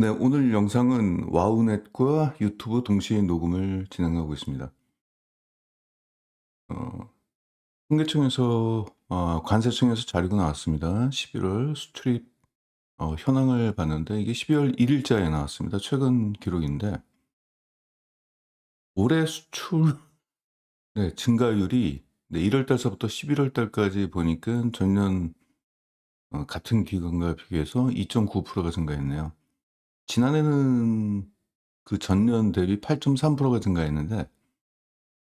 네, 오늘 영상은 와우넷과 유튜브 동시에 녹음을 진행하고 있습니다. 어, 통계청에서 관세청에서 자료가 나왔습니다. 11월 수출입 현황을 봤는데 이게 12월 1일자에 나왔습니다. 최근 기록인데 올해 수출 네, 증가율이 네, 1월 달서부터 11월 달까지 보니까 전년 같은 기간과 비교해서 2.9%가 증가했네요. 지난해는 그 전년 대비 8.3%가 증가했는데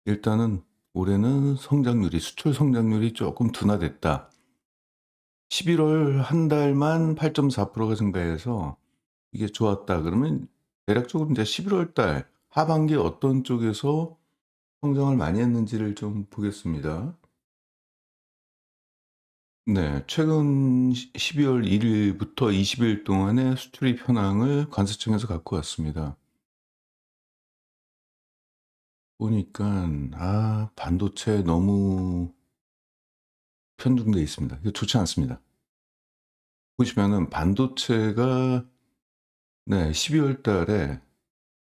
일단은 올해는 수출 성장률이 조금 둔화됐다. 11월 한 달만 8.4%가 증가해서 이게 좋았다. 그러면 대략적으로 이제 11월 달 하반기에 어떤 쪽에서 성장을 많이 했는지를 좀 보겠습니다. 네. 최근 12월 1 일부터 20일 동안의 수출입 현황을 관세청에서 갖고 왔습니다. 보니까 반도체 너무 편중돼 있습니다. 이거 좋지 않습니다. 보시면은 반도체가 네 12월 달에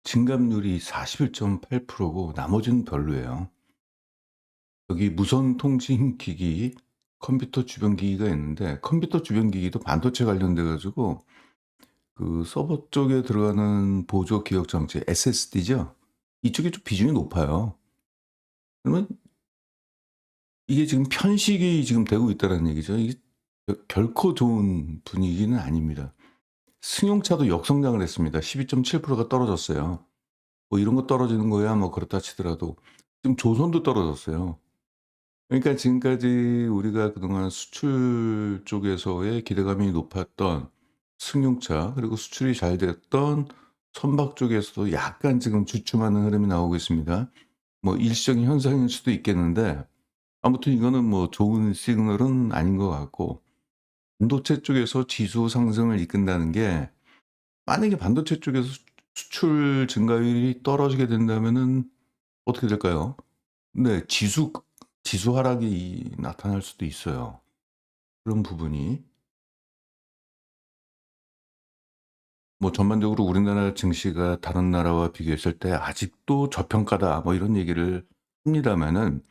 증감률이 41.8%고 나머지는 별로예요. 여기 무선 통신 기기, 컴퓨터 주변 기기가 있는데 컴퓨터 주변 기기도 반도체 관련돼 가지고 그 서버 쪽에 들어가는 보조 기억 장치 SSD죠. 이쪽이 좀 비중이 높아요. 그러면 이게 지금 편식이 지금 되고 있다는 얘기죠. 이게 결코 좋은 분위기는 아닙니다. 승용차도 역성장을 했습니다. 12.7%가 떨어졌어요. 뭐 이런 거 떨어지는 거야 뭐 그렇다 치더라도 지금 조선도 떨어졌어요. 그러니까 지금까지 우리가 그동안 수출 쪽에서의 기대감이 높았던 승용차 그리고 수출이 잘 됐던 선박 쪽에서도 약간 지금 주춤하는 흐름이 나오고 있습니다. 뭐 일시적인 현상일 수도 있겠는데 아무튼 이거는 뭐 좋은 시그널은 아닌 것 같고 반도체 쪽에서 지수 상승을 이끈다는 게 만약에 반도체 쪽에서 수출 증가율이 떨어지게 된다면은 어떻게 될까요? 네. 지수 하락이 나타날 수도 있어요. 그런 부분이 뭐 전반적으로 우리나라 증시가 다른 나라와 비교했을 때 "아직도 저평가다." 뭐 이런 얘기를 합니다마는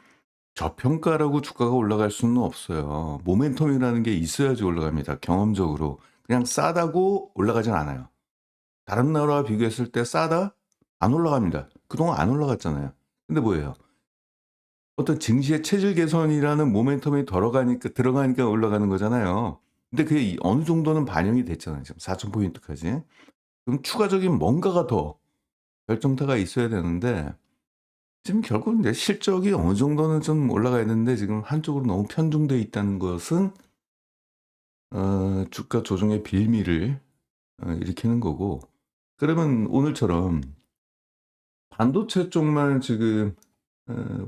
저평가라고 주가가 올라갈 수는 없어요. 모멘텀이라는 게 있어야지 올라갑니다, 경험적으로. 그냥 싸다고 올라가진 않아요. 다른 나라와 비교했을 때 싸다? 안 올라갑니다. 그동안 안 올라갔잖아요. 근데 뭐예요? 어떤 증시의 체질 개선이라는 모멘텀이 들어가니까 올라가는 거잖아요. 근데 그게 어느 정도는 반영이 됐잖아요, 지금 4,000 포인트까지. 그럼 추가적인 뭔가가 더 결정타가 있어야 되는데 지금 결국은 내 실적이 어느 정도는 좀 올라가야 되는데 지금 한쪽으로 너무 편중돼 있다는 것은 주가 조정의 빌미를 일으키는 거고, 그러면 오늘처럼 반도체 쪽만 지금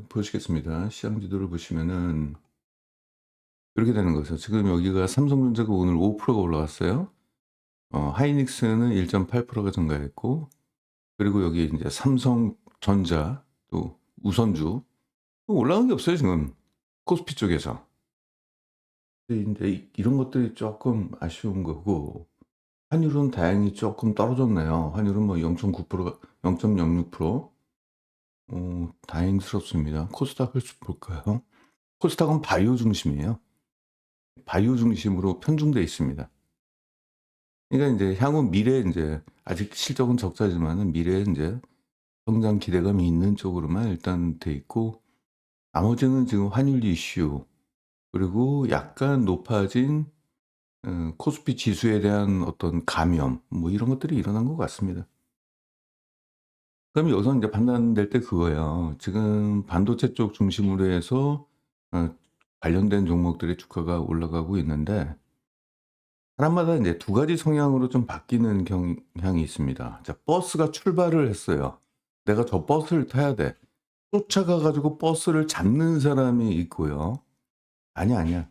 보시겠습니다. 시장 지도를 보시면은 이렇게 되는 거죠. 지금 여기가 삼성전자가 오늘 5%가 올라갔어요. 하이닉스는 1.8%가 증가했고, 그리고 여기 인제 삼성전자 또 우선주 또 올라간 게 없어요 지금 코스피 쪽에서. 근데 인제 이런 것들이 쪼끔 아쉬운 거고, 환율은 다행히 쪼끔 떨어졌네요. 환율은 뭐 0.9%가 0.06%. 다행스럽습니다. 코스닥을 좀 볼까요? 코스닥은 바이오 중심이에요. 바이오 중심으로 편중돼 있습니다. 그러니까 인제 향후 미래에 인제 아직 실적은 적자지만은 미래에 인제 성장 기대감이 있는 쪽으로만 일단 돼 있고, 나머지는 지금 환율 이슈 그리고 약간 높아진 코스피 지수에 대한 어떤 감염 뭐 이런 것들이 일어난 것 같습니다. 그럼 여기서 인제 판단될 때 그거예요. 지금 반도체 쪽 중심으로 해서 어 관련된 종목들의 주가가 올라가고 있는데 사람마다 인제 두 가지 성향으로 좀 바뀌는 경향이 있습니다. 자, 버스가 출발을 했어요. '내가 저 버스를 타야 돼.' 쫓아가 가지고 버스를 잡는 사람이 있고요. "아니야, 아니야.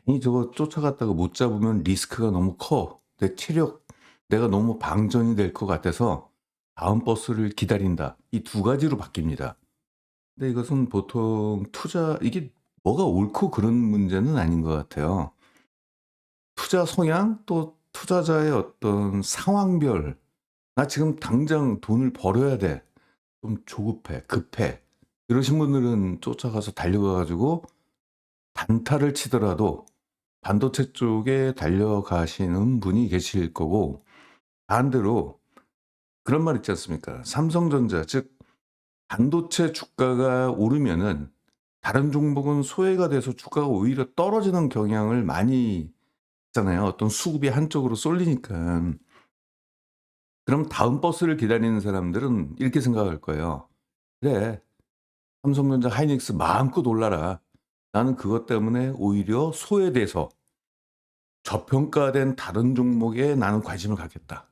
괜히 저거 쫓아갔다가 못 잡으면 리스크가 너무 커. 내 체력 내가 너무 방전이 될 것 같아서 다음 버스를 기다린다." 이 두 가지로 바뀝니다. 근데 이것은 보통 이게 뭐가 옳고 그른 문제는 아닌 것 같아요. 투자 성향 또 투자자의 어떤 상황별 '나 지금 당장 돈을 벌어야 돼. 좀 조급해. 급해.' 이러신 분들은 쫓아가서 달려가 가지고 단타를 치더라도 반도체 쪽에 달려가시는 분이 계실 거고, 반대로 그런 말 있지 않습니까? 삼성전자, 즉 반도체 주가가 오르면은 다른 종목은 소외가 돼서 주가가 오히려 떨어지는 경향을 많이 있잖아요. 어떤 수급이 한쪽으로 쏠리니까. 그럼 다음 버스를 기다리는 사람들은 이렇게 생각할 거예요. '그래. 삼성전자, 하이닉스 마음껏 올라라. 나는 그것 때문에 오히려 소외돼서 저평가된 다른 종목에 나는 관심을 갖겠다.'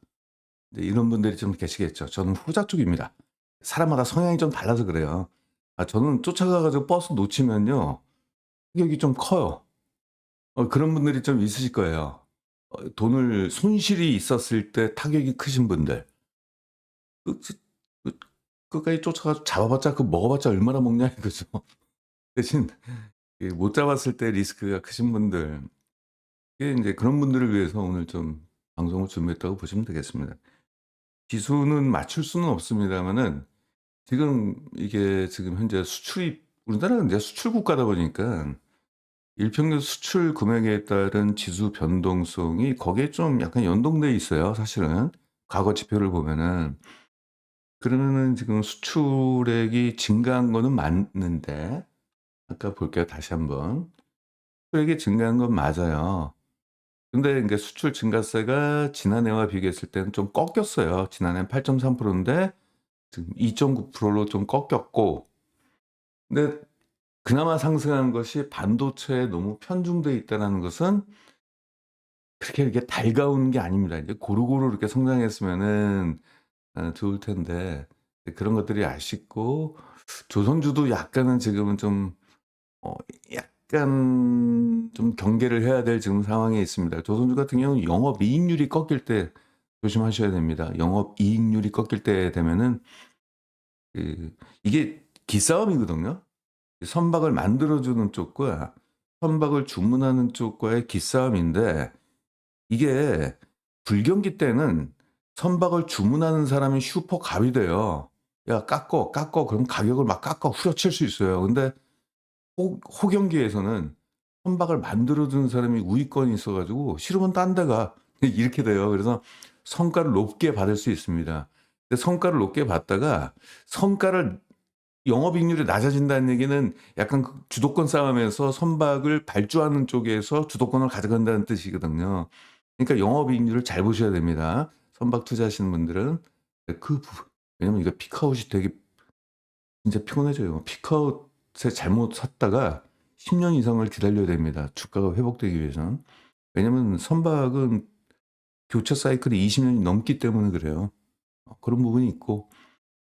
이제 이런 분들이 좀 계시겠죠. 저는 후자 쪽입니다. 사람마다 성향이 좀 달라서 그래요. 저는 쫓아가 가지고 버스 놓치면요, 타격이 좀 커요. 그런 분들이 좀 있으실 거예요. 돈을 손실이 있었을 때 타격이 크신 분들. 그 그 그 끝까지 쫓아가서 잡아봤자 그 먹어봤자 얼마나 먹냐 이거죠. 대신 못 잡았을 때 리스크가 크신 분들, 이게 인제 그런 분들을 위해서 오늘 좀 방송을 준비했다고 보시면 되겠습니다. 기수는 맞출 수는 없습니다마는 지금 이게 지금 현재 수출이, 우리나라는 이제 수출 국가다 보니까 일평균 수출 금액에 따른 지수 변동성이 거기에 좀 약간 연동돼 있어요 사실은, 과거 지표를 보면은. 그러면은 지금 수출액이 증가한 거는 맞는데, 아까 볼게요 다시 한번. 수출액이 증가한 건 맞아요. 근데 인제 수출 증가세가 지난해와 비교했을 때는 좀 꺾였어요. 지난해는 8.3% 인데 지금 2.9%로 좀 꺾였고, 근데 그나마 상승한 것이 반도체에 너무 편중돼 있다라는 것은 그렇게 이렇게 달가운 게 아닙니다. 이제 고루고루 이렇게 성장했으면은 좋을 텐데 그런 것들이 아쉽고, 조선주도 약간은 지금은 좀 약간 좀 경계를 해야 될 지금 상황에 있습니다. 조선주 같은 경우는 영업이익률이 꺾일 때 조심하셔야 됩니다. 영업이익률이 꺾일 때 되면은 이게 기싸움이거든요. 선박을 만들어 주는 쪽과 선박을 주문하는 쪽과의 기싸움인데, 이게 불경기 때는 선박을 주문하는 사람이 슈퍼 갑이 돼요. "야 깎어, 깎어." 그럼 가격을 막 깎아 후려칠 수 있어요. 근데 호경기에서는 선박을 만들어 주는 사람이 우위권이 있어 가지고 "싫으면 딴 데 가." 이렇게 돼요. 그래서 성가를 높게 받을 수 있습니다. 근데 성가를 높게 받다가 성가를 영업이익률이 낮아진다는 얘기는 약간 그 주도권 싸움에서 선박을 발주하는 쪽에서 주도권을 가져간다는 뜻이거든요. 그러니까 영업이익률을 잘 보셔야 됩니다, 선박 투자하시는 분들은. 그 부분, 왜냐면 이거 피크아웃이 되게 진짜 피곤해져요. 피크아웃에 잘못 샀다가 10년 이상을 기다려야 됩니다, 주가가 회복되기 위해선. 왜냐면 선박은 교체 사이클이 20 년이 넘기 때문에 그래요. 그런 부분이 있고,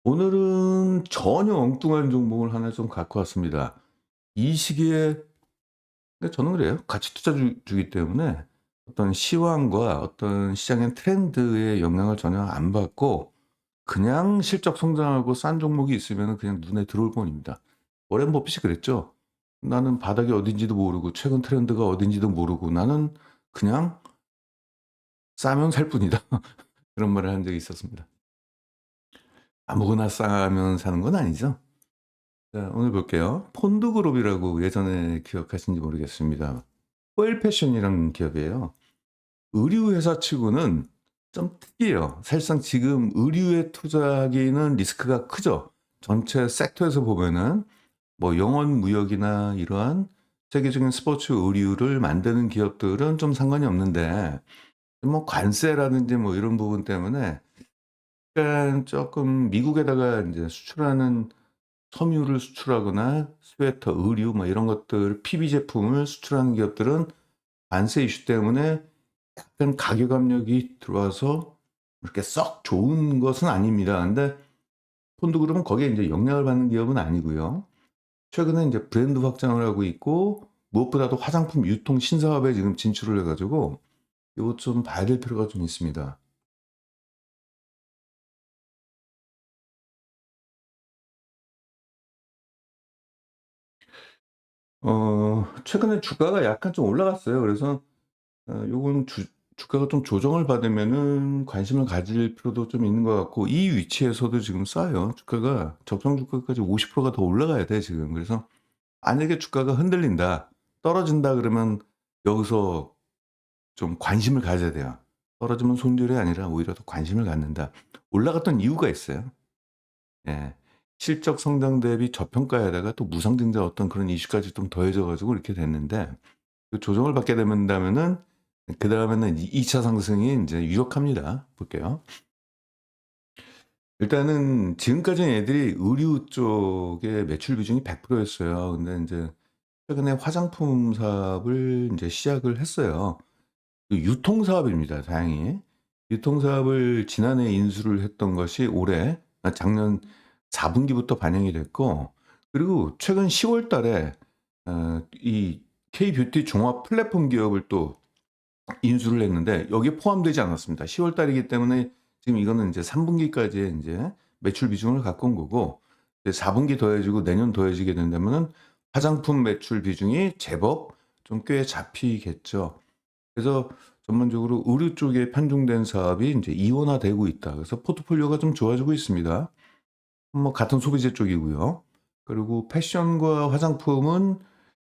오늘은 전혀 엉뚱한 종목을 하나 좀 갖고 왔습니다. 이 시기에, 근데 저는 그래요. 가치 투자주이기 때문에 어떤 시황과 어떤 시장의 트렌드의 영향을 전혀 안 받고 그냥 실적 성장하고 싼 종목이 있으면은 그냥 눈에 들어올 뿐입니다. 워렌 버핏이 그랬죠. "나는 바닥이 어딘지도 모르고 최근 트렌드가 어딘지도 모르고 나는 그냥 싸면 살 뿐이다." 그런 말을 한 적이 있었습니다. 아무거나 싸면 사는 건 아니죠. 자, 오늘 볼게요. 폰드그룹이라고 예전에 기억하시는지 모르겠습니다. 포엘 패션이라는 기업이에요. 의류 회사치고는 좀 특이해요. 사실상 지금 의류에 투자하기는 리스크가 크죠. 전체 섹터에서 보면은 뭐 영원 무역이나 이러한 세계적인 스포츠 의류를 만드는 기업들은 좀 상관이 없는데, 뭐 관세라든지 뭐 이런 부분 때문에 약간 쪼끔 미국에다가 인제 수출하는 섬유를 수출하거나 스웨터, 의류 뭐 이런 것들 PB 제품을 수출하는 기업들은 관세 이슈 때문에 약간 가격 압력이 들어와서 그렇게 썩 좋은 것은 아닙니다. 근데 폰드그룹은 거기에 인제 영향을 받는 기업은 아니고요. 최근에 인제 브랜드 확장을 하고 있고 무엇보다도 화장품 유통 신사업에 지금 진출을 해 가지고 요거 좀 봐야 될 필요가 좀 있습니다. 최근에 주가가 약간 좀 올라갔어요. 그래서 요건 주가가 좀 조정을 받으면은 관심을 가질 필요도 좀 있는 것 같고, 이 위치에서도 지금 싸요. 주가가 적정 주가까지 50%가 더 올라가야 돼 지금. 그래서 만약에 주가가 흔들린다, 떨어진다 그러면 여기서 좀 관심을 가져야 돼요. 떨어지면 손절이 아니라 오히려 더 관심을 갖는다. 올라갔던 이유가 있어요. 예. 실적 성장 대비 저평가에다가 또 무상증자 어떤 그런 이슈까지 좀 더해져 가지고 이렇게 됐는데, 그 조정을 받게 된다면은 그다음에는 이 2차 상승이 인제 유력합니다. 볼게요. 일단은 지금까지는 얘들이 의류 쪽의 매출 비중이 100% 였어요. 근데 인제 최근에 화장품 사업을 인제 시작을 했어요. 그 유통 사업입니다, 다행히. 유통 사업을 지난해 인수를 했던 것이 올해, 작년 4 분기부터 반영이 됐고, 그리고 최근 10월 달에 이 K뷰티 종합 플랫폼 기업을 또 인수를 했는데 여기에 포함되지 않았습니다. 10월 달이기 때문에 지금 이거는 인제 3 분기까지의 인제 매출 비중을 갖고 온 거고, 이제 4 분기 더해지고 내년 더해지게 된다면은 화장품 매출 비중이 제법 좀 꽤 잡히겠죠. 그래서 전반적으로 의류 쪽에 편중된 사업이 인제 이원화되고 있다. 그래서 포트폴리오가 좀 좋아지고 있습니다. 뭐 같은 소비재 쪽이고요. 그리고 패션과 화장품은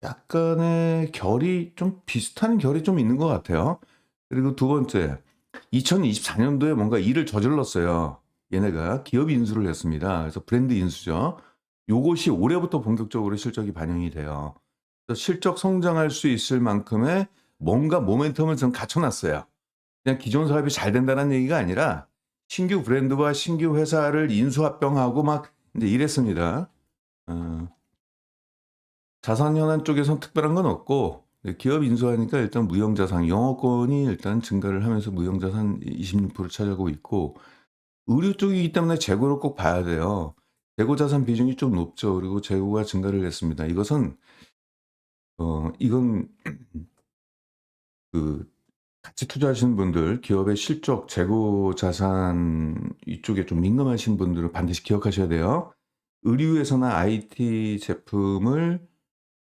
약간의 결이 좀 비슷한 결이 좀 있는 것 같아요. 그리고 두 번째, 2024 년도에 뭔가 일을 저질렀어요. 얘네가 기업 인수를 했습니다. 그래서 브랜드 인수죠. 요것이 올해부터 본격적으로 실적이 반영이 돼요. 그래서 실적 성장할 수 있을 만큼의 뭔가 모멘텀을 좀 갖춰 놨어요. 그냥 기존 사업이 잘 된다는 얘기가 아니라 신규 브랜드와 신규 회사를 인수합병하고 막 인제 이랬습니다. 어. 자산 현안 쪽에선 특별한 건 없고, 네, 기업 인수하니까 일단 무형자산 영업권이 일단 증가를 하면서 무형자산 26% 차지하고 있고, 의류 쪽이기 때문에 재고를 꼭 봐야 돼요. 재고 자산 비중이 좀 높죠. 그리고 재고가 증가를 했습니다. 이것은 이건 그 같이 투자하시는 분들, 기업의 실적, 재고 자산 이쪽에 좀 민감하신 분들은 반드시 기억하셔야 돼요. 의류에서나 IT 제품을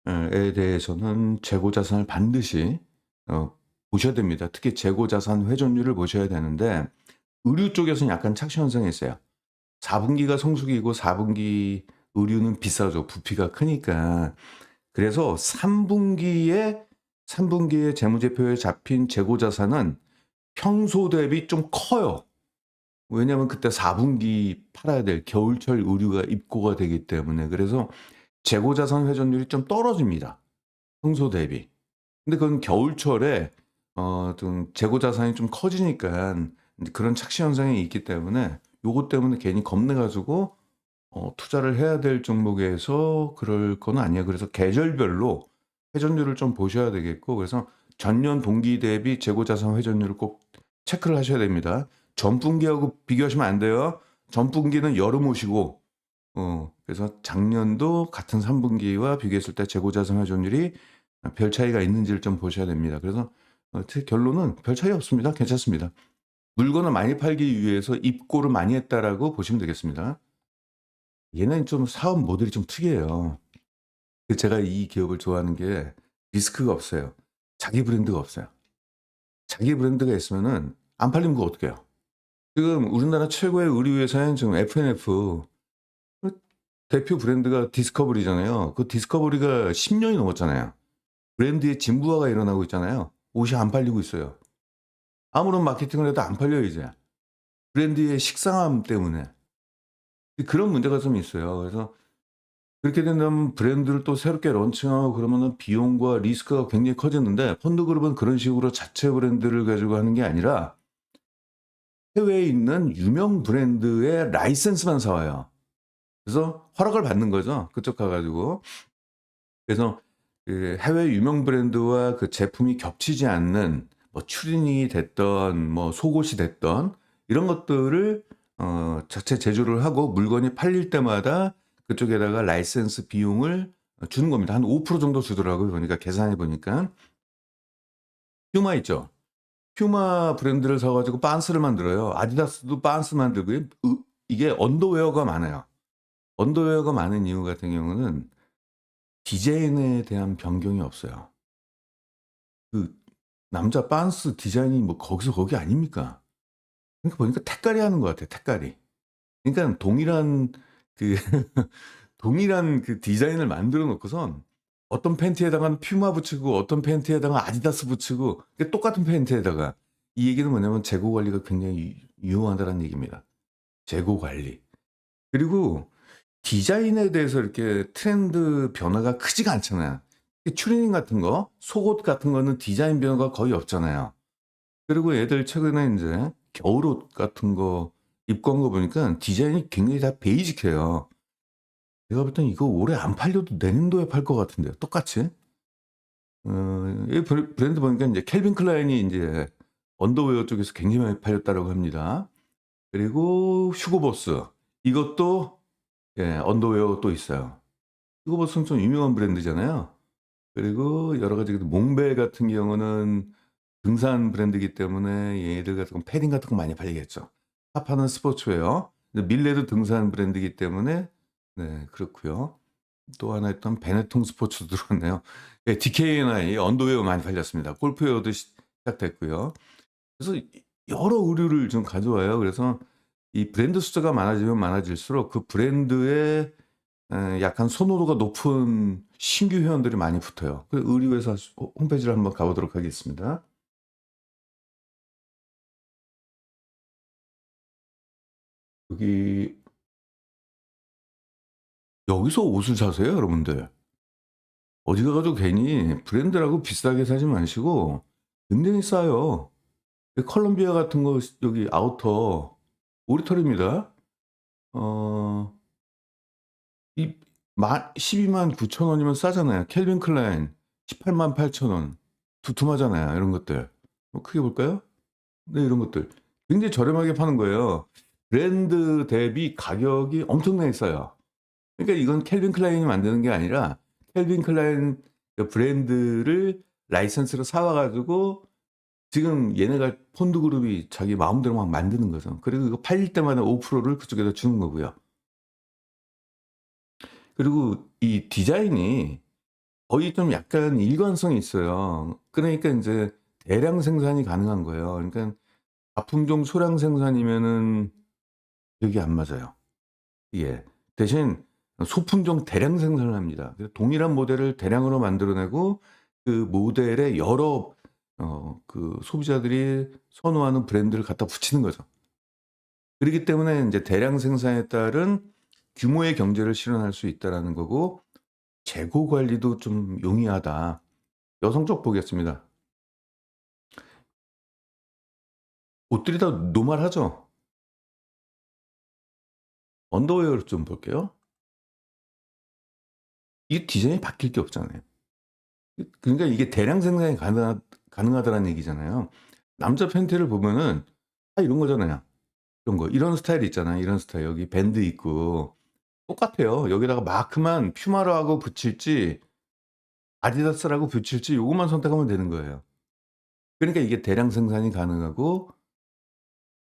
에 대해서는 재고 자산을 반드시 어 보셔야 됩니다. 특히 재고 자산 회전율을 보셔야 되는데, 의류 쪽에서는 약간 착시 현상이 있어요. 4 분기가 성수기고 4 분기 의류는 비싸죠. 부피가 크니까. 그래서 3 분기에 재무제표에 잡힌 재고 자산은 평소 대비 좀 커요. 왜냐하면 그때 4 분기 팔아야 될 겨울철 의류가 입고가 되기 때문에. 그래서 재고 자산 회전율이 좀 떨어집니다, 평소 대비. 근데 그건 겨울철에 좀 재고 자산이 좀 커지니깐 인제 그런 착시 현상이 있기 때문에 요것 때문에 괜히 겁내 가지고 투자를 해야 될 종목에서 그럴 건 아니에요. 그래서 계절별로 회전율을 좀 보셔야 되겠고, 그래서 전년 동기 대비 재고 자산 회전율을 꼭 체크를 하셔야 됩니다. 전분기하고 비교하시면 안 돼요. 전분기는 여름 옷이고, 그래서 작년도 같은 3 분기와 비교했을 때 재고 자산 회전율이 별 차이가 있는지를 좀 보셔야 됩니다. 그래서 제 결론은 별 차이 없습니다. 괜찮습니다. 물건을 많이 팔기 위해서 입고를 많이 했다라고 보시면 되겠습니다. 얘는 좀 사업 모델이 좀 특이해요. 제가 이 기업을 좋아하는 게 리스크가 없어요. 자기 브랜드가 없어요. 자기 브랜드가 있으면은 안 팔리면 그거 어떡해요. 지금 우리나라 최고의 의류 회사인 지금 F&F 그 대표 브랜드가 디스커버리잖아요. 그 디스커버리가 10 년이 넘었잖아요. 브랜드의 진부화가 일어나고 있잖아요. 옷이 안 팔리고 있어요. 아무런 마케팅을 해도 안 팔려요 이제. 브랜드의 식상함 때문에. 그런 문제가 좀 있어요. 그래서 그렇게 된다면 브랜드를 또 새롭게 런칭하고 그러면은 비용과 리스크가 굉장히 커지는데, 펀드그룹은 그런 식으로 자체 브랜드를 가지고 하는 게 아니라 해외에 있는 유명 브랜드의 라이센스만 사 와요. 그래서 허락을 받는 거죠, 그쪽 가 가지고. 그래서 그 해외 유명 브랜드와 그 제품이 겹치지 않는 뭐 추리닝이 됐든 뭐 속옷이 됐든 이런 것들을 자체 제조를 하고 물건이 팔릴 때마다 그쪽에다가 라이센스 비용을 주는 겁니다. 한 5% 정도 주더라고요, 보니까 계산해 보니까. 퓨마 있죠. 퓨마 브랜드를 사 가지고 빤스를 만들어요. 아디다스도 빤스 만들고 이게 언더웨어가 많아요. 언더웨어가 많은 이유 같은 경우는 디자인에 대한 변경이 없어요. 그 남자 빤스 디자인이 뭐 거기서 거기 아닙니까? 그러니까 보니까 택갈이 하는 것 같아요, 택갈이. 그러니까 그 동일한 그 디자인을 만들어 놓고선 어떤 팬티에다가는 퓨마 붙이고 어떤 팬티에다가 아디다스 붙이고 그 똑같은 팬티에다가 이 얘기는 뭐냐면 재고 관리가 굉장히 유용하다는 얘기입니다. 재고 관리. 그리고 디자인에 대해서 이렇게 트렌드 변화가 크지가 않잖아요. 추리닝 같은 거, 속옷 같은 거는 디자인 변화가 거의 없잖아요. 그리고 애들 최근에 인제 겨울옷 같은 거 입고 한 거 보니까 디자인이 굉장히 다 베이직해요. 내가 볼 땐 이거 올해 안 팔려도 내년도에 팔 것 같은데요, 똑같이. 이 브랜드 보니까 인제 캘빈 클라인이 인제 언더웨어 쪽에서 굉장히 많이 팔렸다라고 합니다. 그리고 휴고보스 이것도 예 언더웨어 또 있어요. 휴고보스는 좀 유명한 브랜드잖아요. 그리고 여러 가지 몽벨 같은 경우는 등산 브랜드이기 때문에 얘네들 같은 건 패딩 같은 거 많이 팔리겠죠. 파파는 스포츠웨어. 근데 밀레도 등산 브랜드이기 때문에 네 그렇고요. 또 하나 있던 베네통 스포츠도 들어왔네요. 예 DKNY 언더웨어 많이 팔렸습니다. 골프웨어도 시작됐고요. 그래서 여러 의류를 좀 가져와요. 그래서 이 브랜드 숫자가 많아지면 많아질수록 그 브랜드의 약간 선호도가 높은 신규 회원들이 많이 붙어요. 그 의류회사 홈페이지를 한번 가 보도록 하겠습니다. 여기 여기서 옷을 사세요, 여러분들. 어디 가 가지고 괜히 브랜드라고 비싸게 사지 마시고 굉장히 싸요. 이 컬럼비아 같은 거 여기 아우터 오리털입니다. 어 이 129,000 원이면 싸잖아요. 캘빈 클라인 188,000 원. 두툼하잖아요, 이런 것들. 크게 볼까요? 네 이런 것들. 굉장히 저렴하게 파는 거예요. 브랜드 대비 가격이 엄청나게 싸요. 그러니까 이건 캘빈 클라인이 만드는 게 아니라 캘빈 클라인 그 브랜드를 라이선스로 사와 가지고 지금 얘네가 폰드 그룹이 자기 마음대로 막 만드는 거죠. 그리고 이거 팔릴 때마다 5%를 그쪽에다 주는 거고요. 그리고 이 디자인이 거의 좀 약간 일관성이 있어요. 그러니까 인제 대량 생산이 가능한 거예요. 그러니까 다품종 소량 생산이면은 여기 안 맞아요. 예. 대신 소품종 대량 생산을 합니다. 그래서 동일한 모델을 대량으로 만들어 내고 그 모델에 여러 그 소비자들이 선호하는 브랜드를 갖다 붙이는 거죠. 그러기 때문에 인제 대량 생산에 따른 규모의 경제를 실현할 수 있다라는 거고 재고 관리도 좀 용이하다. 여성 쪽 보겠습니다. 옷들이 다 노멀하죠? 언더웨어를 좀 볼게요. 이 디자인이 바뀔 게 없잖아요. 그러니까 이게 대량 생산이 가능하다라는 얘기잖아요. 남자 팬티를 보면은 다 이런 거잖아요. 이런 거. 이런 스타일 있잖아요. 이런 스타일. 여기 밴드 있고 똑같아요. 여기다가 마크만 퓨마라고 붙일지 아디다스라고 붙일지 요것만 선택하면 되는 거예요. 그러니까 이게 대량 생산이 가능하고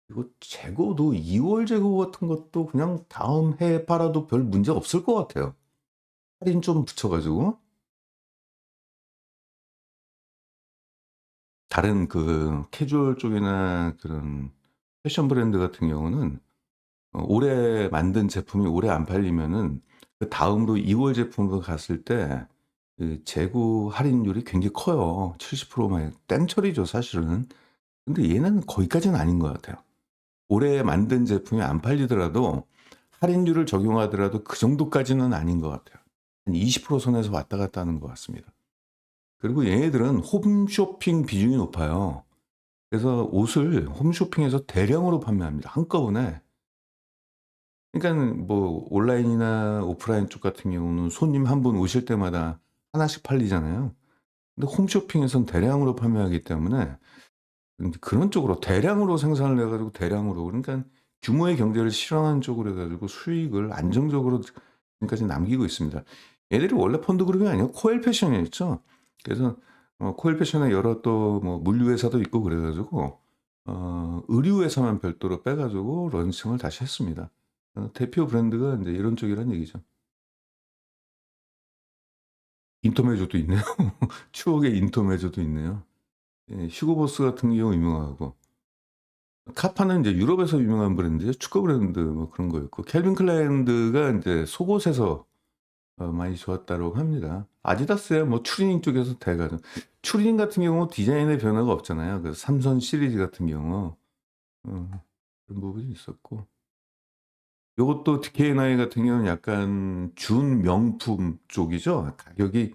그리고 재고도 2월 재고 같은 것도 그냥 다음 해에 팔아도 별 문제 없을 것 같아요. 할인 좀 붙여 가지고. 다른 그 캐주얼 쪽이나 그런 패션 브랜드 같은 경우는 올해 만든 제품이 올해 안 팔리면은 그다음으로 2월 제품으로 갔을 때 그 재고 할인율이 굉장히 커요. 70%막 땡처리죠 사실은. 근데 얘는 거기까지는 아닌 것 같아요. 올해 만든 제품이 안 팔리더라도 할인율을 적용하더라도 그 정도까지는 아닌 것 같아요. 한 20% 선에서 왔다 갔다 하는 것 같습니다. 그리고 얘네들은 홈쇼핑 비중이 높아요. 그래서 옷을 홈쇼핑에서 대량으로 판매합니다, 한꺼번에. 그러니까는 뭐 온라인이나 오프라인 쪽 같은 경우는 손님 한 분 오실 때마다 하나씩 팔리잖아요. 근데 홈쇼핑에선 대량으로 판매하기 때문에 그런 쪽으로 대량으로 생산을 해 가지고 대량으로 그러니까 규모의 경제를 실현하는 쪽으로 해 가지고 수익을 안정적으로 지금까지 남기고 있습니다. 얘들이 원래 펀드 그룹이 아니고 코엘 패션이었죠. 그래서 코엘 패션에 여러 또 뭐 물류 회사도 있고 그래 가지고 의류 회사만 별도로 빼 가지고 런칭을 다시 했습니다. 대표 브랜드가 인제 이런 쪽이란 얘기죠. 인터메조도 있네요. 추억의 인터메조도 있네요. 예, 휴고보스 같은 경우 유명하고, 카파는 이제 유럽에서 유명한 브랜드죠. 축구 브랜드 뭐 그런 거였고, 캘빈 클라이드가 인제 속옷에서 많이 좋았다고 합니다. 아디다스야 뭐 추리닝 쪽에서 대가죠. 추리닝 같은 경우 디자인의 변화가 없잖아요. 그래서 삼선 시리즈 같은 경우 어 그런 부분이 있었고, 요것도 DKNY 같은 경우는 약간 준명품 쪽이죠. 가격이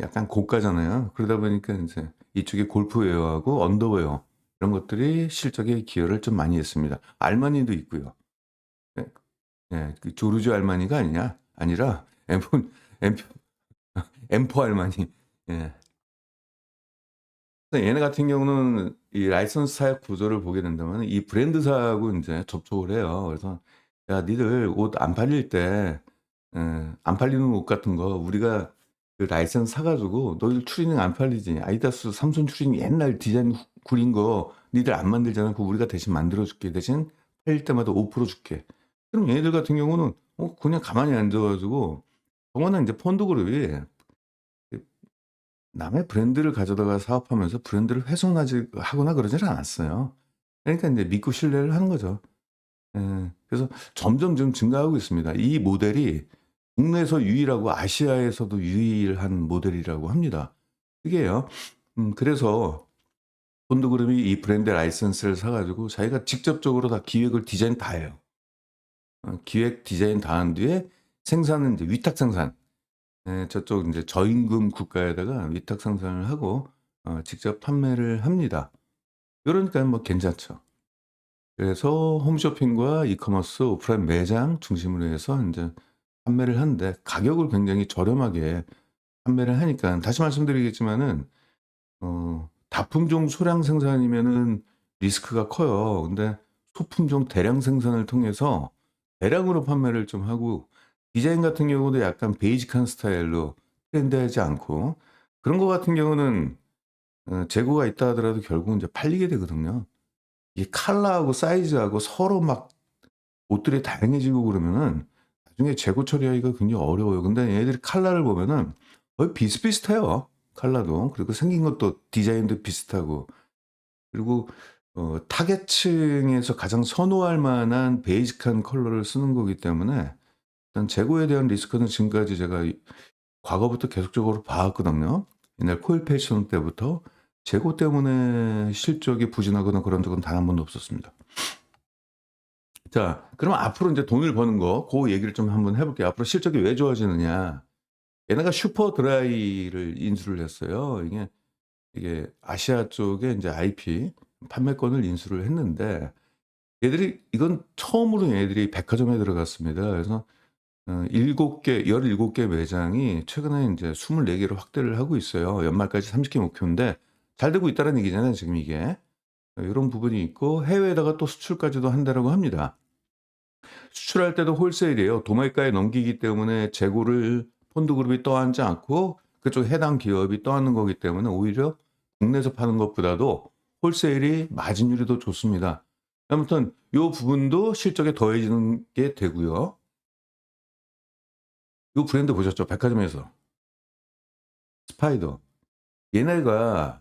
약간 고가잖아요. 그러다 보니까 인제 이쪽에 골프웨어하고 언더웨어 이런 것들이 실적에 기여를 좀 많이 했습니다. 알마니도 있고요. 예. 예. 그 조르주 알마니가 아니라 엠포 엠포 알마니. 예. 근데 얘네 같은 경우는 이 라이선스 사약 구조를 보게 된다면은 이 브랜드사하고 인제 접촉을 해요. 그래서 "야 니들 옷 안 팔릴 때 안 팔리는 옷 같은 거 우리가 그 라이선스 사 가지고 너희들 추리닝 안 팔리지. 아디다스 삼선 추리닝 옛날 디자인 구린 거 니들 안 만들잖아. 그거 우리가 대신 만들어 줄게. 대신 팔릴 때마다 5% 줄게." 그럼 얘네들 같은 경우는 그냥 가만히 앉아 가지고, 더구나 인제 펀드그룹이 그 남의 브랜드를 가져다가 사업하면서 브랜드를 훼손하지 하거나 그러지는 않았어요. 그러니까 인제 믿고 신뢰를 하는 거죠. 예. 그래서 점점 좀 증가하고 있습니다. 이 모델이 국내에서 유일하고 아시아에서도 유일한 모델이라고 합니다. 그게요. 그래서 폰드그룹이 이 브랜드 라이선스를 사 가지고 자기가 직접적으로 다 기획을 디자인 다 해요. 기획 디자인 다 한 뒤에 생산은 인제 위탁 생산. 예, 저쪽 인제 저임금 국가에다가 위탁 생산을 하고 직접 판매를 합니다. 요러니까 뭐 괜찮죠. 그래서 홈쇼핑과 이커머스 오프라인 매장 중심으로 해서 인제 판매를 하는데, 가격을 굉장히 저렴하게 판매를 하니까, 다시 말씀드리겠지만은 다품종 소량 생산이면은 리스크가 커요. 근데 소품종 대량 생산을 통해서 대량으로 판매를 좀 하고, 디자인 같은 경우도 약간 베이직한 스타일로 트렌디하지 않고, 그런 거 같은 경우는 재고가 있다 하더라도 결국은 이제 팔리게 되거든요. 이 컬러하고 사이즈하고 서로 막 옷들이 다양해지고 그러면은 나중에 재고 처리하기가 굉장히 어려워요. 근데 얘네들이 컬러를 보면은 거의 비슷비슷해요, 컬러도. 그리고 생긴 것도 디자인도 비슷하고. 그리고 타겟층에서 가장 선호할 만한 베이직한 컬러를 쓰는 거기 때문에 일단 재고에 대한 리스크는 지금까지 제가 과거부터 계속적으로 봐 왔거든요. 옛날 코일 패션 때부터 재고 때문에 실적이 부진하거나 그런 적은 단 한 번도 없었습니다. 자, 그럼 앞으로 인제 돈을 버는 거, 고 얘기를 좀 한번 해 볼게요. 앞으로 실적이 왜 좋아지느냐. 얘네가 슈퍼 드라이를 인수를 했어요. 이게 아시아 쪽에 인제 IP 판매권을 인수를 했는데, 얘들이 이건 처음으로 얘네들이 백화점에 들어갔습니다. 그래서 7 개 17개 매장이 최근에 인제 24 개로 확대를 하고 있어요. 연말까지 30개 목표인데 잘 되고 있다는 얘기잖아요, 지금 이게. 요런 부분이 있고, 해외에다가 또 수출까지도 한다라고 합니다. 수출할 때도 홀세일이에요. 도매가에 넘기기 때문에 재고를 폰드그룹이 떠안지 않고 그쪽 해당 기업이 떠안는 거기 때문에 오히려 국내에서 파는 것보다도 홀세일이 마진율이 더 좋습니다. 아무튼 요 부분도 실적에 더해지는 게 되고요. 요 브랜드 보셨죠? 백화점에서. 스파이더. 얘네가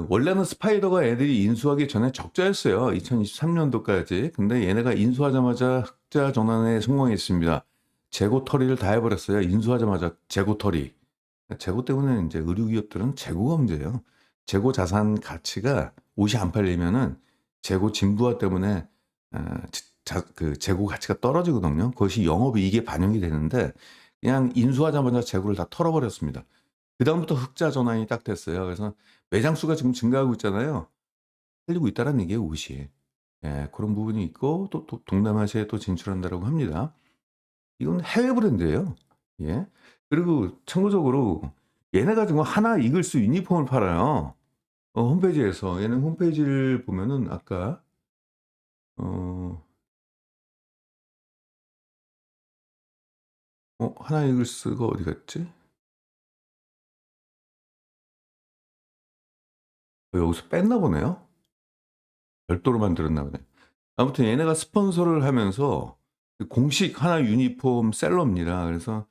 원래는 스파이더가 애들이 인수하기 전에 적자였어요. 2023 년도까지. 근데 얘네가 인수하자마자 흑자 전환에 성공했습니다. 재고 처리를 다 해 버렸어요. 인수하자마자 재고 처리. 재고 때문에 인제 의류 기업들은 재고가 문제예요. 재고 자산 가치가 옷이 안 팔리면은 재고 진부화 때문에 그 재고 가치가 떨어지거든요. 그것이 영업이익에 반영이 되는데 그냥 인수하자마자 재고를 다 털어 버렸습니다. 그다음부터 흑자 전환이 딱 됐어요. 그래서 매장 수가 지금 증가하고 있잖아요. 팔리고 있다라는 얘기예요, 옷이. 예, 그런 부분이 있고, 또 동남아시아에 또 진출한다라고 합니다. 이건 해외 브랜드예요. 예. 그리고 참고적으로 얘네가 지금 하나 이글스 유니폼을 팔아요. 홈페이지에서. 얘는 홈페이지를 보면은 아까 어 하나 이글스가 어디 갔지? 여기서 뺐나 보네요. 별도로 만들었나 보네. 아무튼 얘네가 스폰서를 하면서 그 공식 하나 유니폼 셀러입니다. 그래서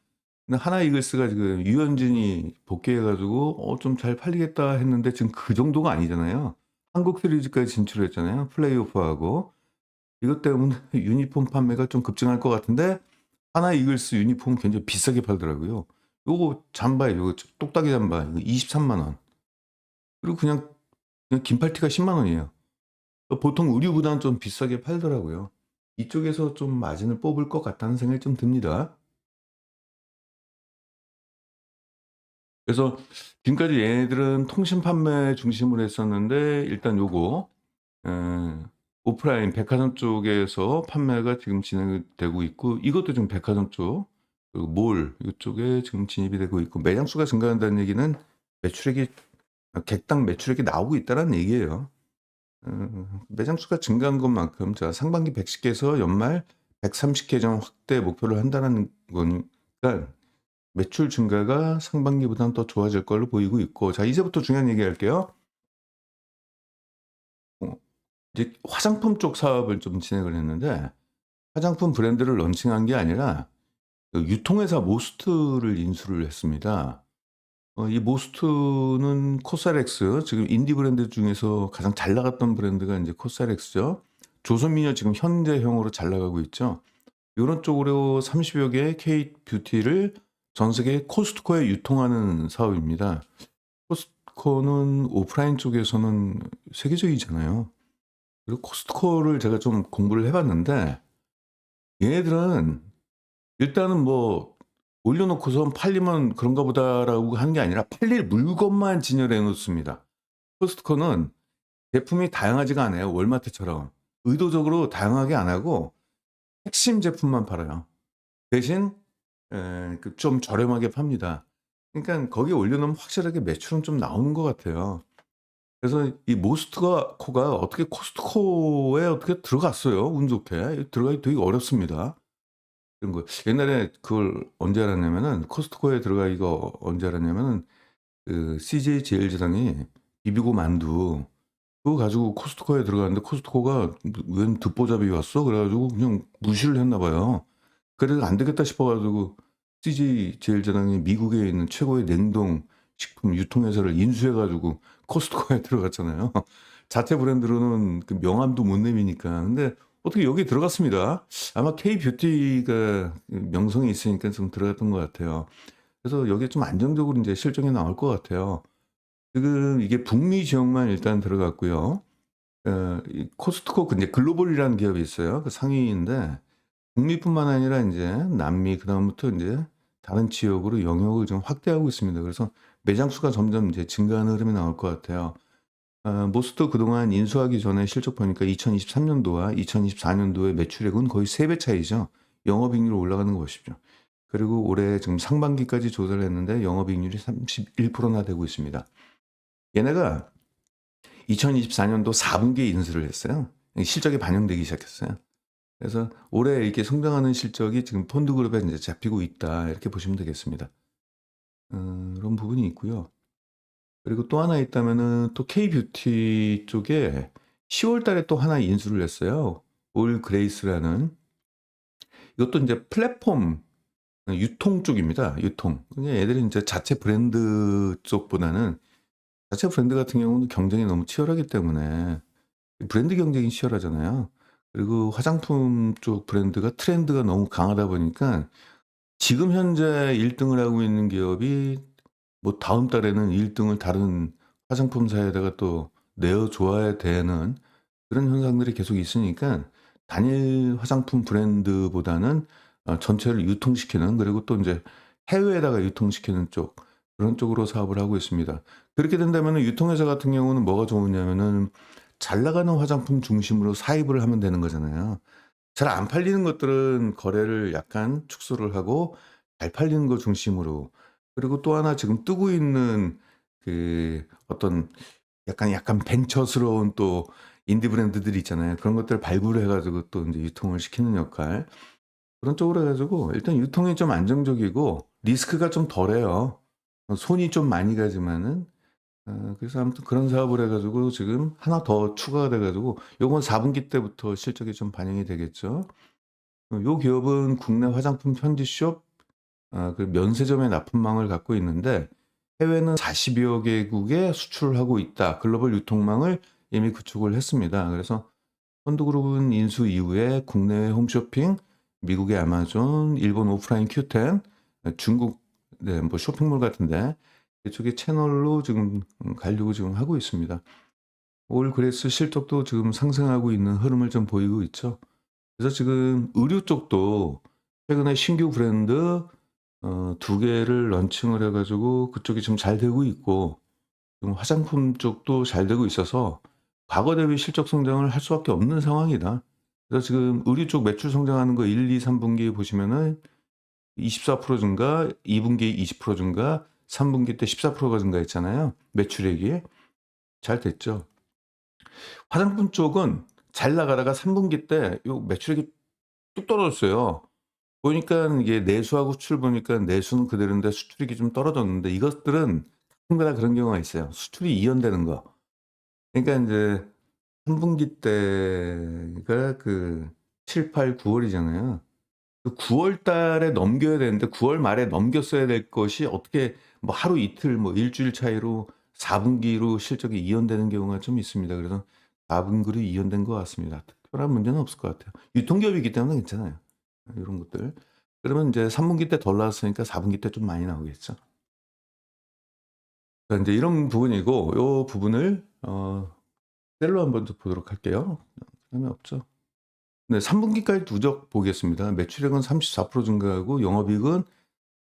근데 하나이글스가 지금 유현진이 복귀해 가지고 좀 잘 팔리겠다 했는데 지금 그 정도가 아니잖아요. 한국 시리즈까지 진출했잖아요, 플레이오프하고. 이것 때문에 유니폼 판매가 좀 급증할 것 같은데 하나이글스 유니폼 굉장히 비싸게 팔더라고요. 요거 잠바에 요거 똑딱이 잠바 이거 23만 원. 그리고 그냥 긴팔티가 10만 원이에요. 보통 의류보다는 좀 비싸게 팔더라고요. 이쪽에서 좀 마진을 뽑을 것 같다는 생각이 좀 듭니다. 그래서 지금까지 얘네들은 통신 판매 중심으로 했었는데 일단 요거 에, 오프라인 백화점 쪽에서 판매가 지금 진행이 되고 있고 이것도 지금 백화점 쪽 그리고 몰 이쪽에 지금 진입이 되고 있고 매장 수가 증가한다는 얘기는 매출액이 객당 매출액이 나오고 있다는 얘기예요. 매장 수가 증가한 것만큼 자 상반기 110개에서 연말 130개 점 확대 목표를 한다는 거니까 매출 증가가 상반기보다는 더 좋아질 걸로 보이고 있고 자 이제부터 중요한 얘기 할게요. 어 이제 화장품 쪽 사업을 좀 진행을 했는데 화장품 브랜드를 런칭한 게 아니라 그 유통회사 모스트를 인수를 했습니다. 이 모스트는 코스알엑스 지금 인디 브랜드 중에서 가장 잘 나갔던 브랜드가 이제 코스알엑스죠. 조선미녀 지금 현대형으로 잘 나가고 있죠. 요런 쪽으로 30여 개의 K-뷰티를 전 세계 코스트코에 유통하는 사업입니다. 코스트코는 오프라인 쪽에서는 세계적이잖아요. 그리고 코스트코를 제가 좀 공부를 해 봤는데 얘네들은 일단은 뭐 올려놓고선 팔리면 그런가 보다라고 하는 게 아니라 팔릴 물건만 진열해 놓습니다. 코스트코는 제품이 다양하지가 않아요. 월마트처럼. 의도적으로 다양하게 안 하고 핵심 제품만 팔아요. 대신 좀 저렴하게 팝니다. 그러니까 거기에 올려놓으면 확실하게 매출은 좀 나오는 것 같아요. 그래서 이 모스트가 코가 어떻게 코스트코에 어떻게 들어갔어요. 운 좋게. 들어가기 되게 어렵습니다. 그런 거 옛날에 그걸 언제 알았냐면은 코스트코에 들어가기가 언제 알았냐면은 그 CJ 제일제당이 비비고 만두 그거 가지고 코스트코에 들어갔는데 코스트코가 웬 듣보잡이 왔어? 그래 가지고 그냥 무시를 했나 봐요. 그래서 안 되겠다 싶어 가지고 CJ 제일제당이 미국에 있는 최고의 냉동 식품 유통회사를 인수해 가지고 코스트코에 들어갔잖아요. 자체 브랜드로는 그 명함도 못 내미니까. 근데 어떻게 여기에 들어갔습니다. 아마 K뷰티가 명성이 있으니까 좀 들어갔던 것 같아요. 그래서 여기에 좀 안정적으로 인제 실적이 나올 것 같아요. 지금 이게 북미 지역만 일단 들어갔고요. 이 코스트코 인제 글로벌이라는 기업이 있어요. 그 상위인데 북미뿐만 아니라 인제 남미 그다음부터 인제 다른 지역으로 영역을 좀 확대하고 있습니다. 그래서 매장 수가 점점 이제 증가하는 흐름이 나올 것 같아요. 모스트 그동안 인수하기 전에 실적 보니까 2023 년도와 2024 년도의 매출액은 거의 3배 차이죠. 영업이익률 올라가는 거 보십시오. 그리고 올해 지금 상반기까지 조사를 했는데 영업이익률이 31%나 되고 있습니다. 얘네가 2024 년도 4분기에 인수를 했어요. 실적이 반영되기 시작했어요. 그래서 올해 이렇게 성장하는 실적이 지금 펀드그룹에 이제 잡히고 있다 이렇게 보시면 되겠습니다. 그런 부분이 있고요. 그리고 또 하나 있다면은 또 K뷰티 쪽에 10월 달에 또 하나 인수를 했어요. 올 그레이스라는. 이것도 인제 플랫폼 유통 쪽입니다. 유통. 그냥 얘들이 인제 자체 브랜드 쪽보다는 자체 브랜드 같은 경우는 경쟁이 너무 치열하기 때문에 브랜드 경쟁이 치열하잖아요. 그리고 화장품 쪽 브랜드가 트렌드가 너무 강하다 보니까 지금 현재 1 등을 하고 있는 기업이 뭐 다음 달에는 1 등을 다른 화장품사에다가 또 내어 줘야 되는 그런 현상들이 계속 있으니까 단일 화장품 브랜드보다는 전체를 유통시키는 그리고 또 인제 해외에다가 유통시키는 쪽 그런 쪽으로 사업을 하고 있습니다. 그렇게 된다면은 유통회사 같은 경우는 뭐가 좋으냐면은 잘 나가는 화장품 중심으로 사입을 하면 되는 거잖아요. 잘 안 팔리는 것들은 거래를 약간 축소를 하고 잘 팔리는 거 중심으로 그리고 또 하나 지금 뜨고 있는 그 어떤 약간 벤처스러운 또 인디 브랜드들이 있잖아요. 그런 것들을 발굴해 가지고 또 인제 유통을 시키는 역할. 그런 쪽으로 해 가지고 일단 유통이 좀 안정적이고 리스크가 좀 덜해요. 손이 좀 많이 가지만은 그래서 아무튼 그런 사업을 해 가지고 지금 하나 더 추가가 돼 가지고 요건 4분기 때부터 실적이 좀 반영이 되겠죠. 요 기업은 국내 화장품 편지숍 그 면세점의 납품망을 갖고 있는데 해외는 40여 개국에 수출을 하고 있다. 글로벌 유통망을 이미 구축을 했습니다. 그래서 펀드그룹은 인수 이후에 국내외 홈쇼핑, 미국의 아마존, 일본 오프라인 큐텐, 중국 네, 뭐 쇼핑몰 같은데 이쪽에 채널로 지금 가려고 지금 하고 있습니다. 올 그레스 실적도 지금 상승하고 있는 흐름을 좀 보이고 있죠. 그래서 지금 의류 쪽도 최근에 신규 브랜드 두 개를 런칭을 해가지고 그쪽이 지금 잘 되고 있고 지금 화장품 쪽도 잘 되고 있어서 과거 대비 실적 성장을 할 수밖에 없는 상황이다. 그래서 지금 의류 쪽 매출 성장하는 거 1, 2, 3분기 보시면은 24% 증가, 2분기 20% 증가, 3분기 때 14%가 증가했잖아요. 매출액이 잘 됐죠. 화장품 쪽은 잘 나가다가 3분기 때 요 매출액이 뚝 떨어졌어요. 보니까 이게 내수하고 수출 보니까 내수는 그대로인데 수출액이 좀 떨어졌는데 이것들은 가끔가다 그런 경우가 있어요. 수출이 이연되는 거. 그러니까 인제 3분기 때가 그 7, 8, 9 월이잖아요. 그 9월 달에 넘겨야 되는데 9월 말에 넘겼어야 될 것이 어떻게 뭐 하루 이틀 뭐 일 주일 차이로 4분기로 실적이 이연되는 경우가 좀 있습니다. 그래서 4분기로 이연된 것 같습니다. 특별한 문제는 없을 것 같아요. 유통기업이기 때문에 괜찮아요. 요런 것들. 그러면 인제 3분기 때 덜 나왔으니까 4분기 때 좀 많이 나오겠죠. 자 인제 이런 부분이고 요 부분을 셀로 한번 더 보도록 할게요. 그다음에 없죠. 네 3분기까지 누적 보겠습니다. 매출액은 34% 증가하고 영업이익은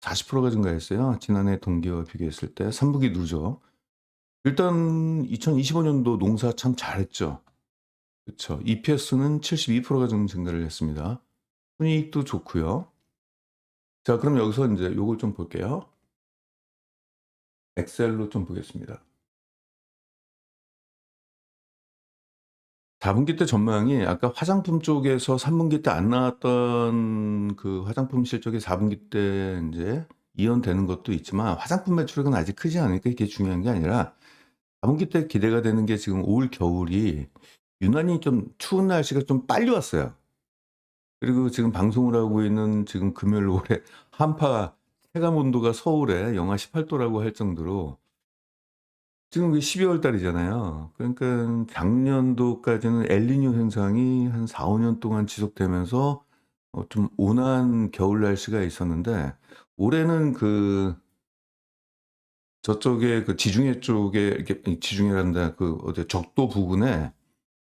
40%가 증가했어요. 지난해 동기와 비교했을 때 3분기 누적. 일단 2025 년도 농사 참 잘했죠. 그쵸. EPS는 72%가 좀 증가를 했습니다. 순이익도 좋고요. 자 그럼 여기서 인제 요걸 좀 볼게요. 엑셀로 좀 보겠습니다. 4분기 때 전망이 아까 화장품 쪽에서 3분기 때 안 나왔던 그 화장품 실적이 4분기 때 인제 이연되는 것도 있지만 화장품 매출액은 아직 크지 않으니까 이게 중요한 게 아니라 4분기 때 기대가 되는 게 지금 올 겨울이 유난히 좀 추운 날씨가 좀 빨리 왔어요. 그리고 지금 방송을 하고 있는 지금 금요일 오후에 한파 체감 온도가 서울에 영하 18도라고 할 정도로 지금 그게 12월 달이잖아요. 그러니깐 작년도까지는 엘니뇨 현상이 한 4-5년 동안 지속되면서 좀 온화한 겨울 날씨가 있었는데 올해는 그 저쪽에 그 지중해 쪽에 이렇게 지중해란다. 그 어디 적도 부근에